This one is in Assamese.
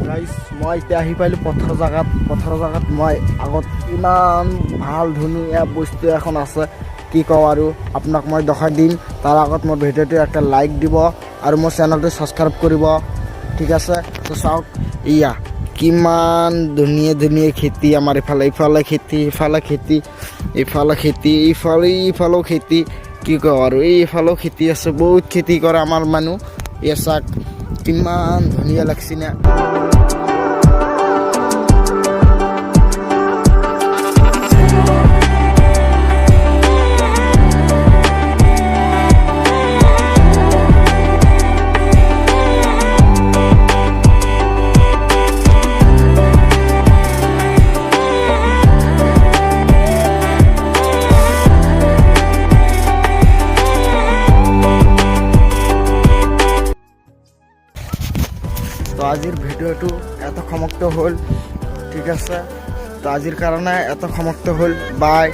গাইজ মই এতিয়া আহি পাইলোঁ পথাৰৰ জেগাত মই আগত ইমান ভাল ধুনীয়া বস্তু এখন আছে কি কওঁ আৰু আপোনাক মই দেখাই দিম। তাৰ আগত মোৰ ভিডিঅ'টো একটা লাইক দিব আৰু মোৰ চেনেলটো ছাবস্ক্ৰাইব কৰিব, ঠিক আছে। তো চাওক ইয়া কিমান ধুনীয়া ধুনীয়া খেতি আমাৰ ইফালে খেতি ইফালেও খেতি কি কওঁ আৰু এইফালেও খেতি আছে, বহুত খেতি কৰে আমাৰ মানুহ। এয়া চাওক কিমান ধুনীয়া লাগছে না। তো আজিৰ ভিডিঅ'টো এত সমাপ্ত হ'ল, ঠিক আছে। তো আজিৰ কাৰণে এত সমাপ্ত হ'ল, বাই।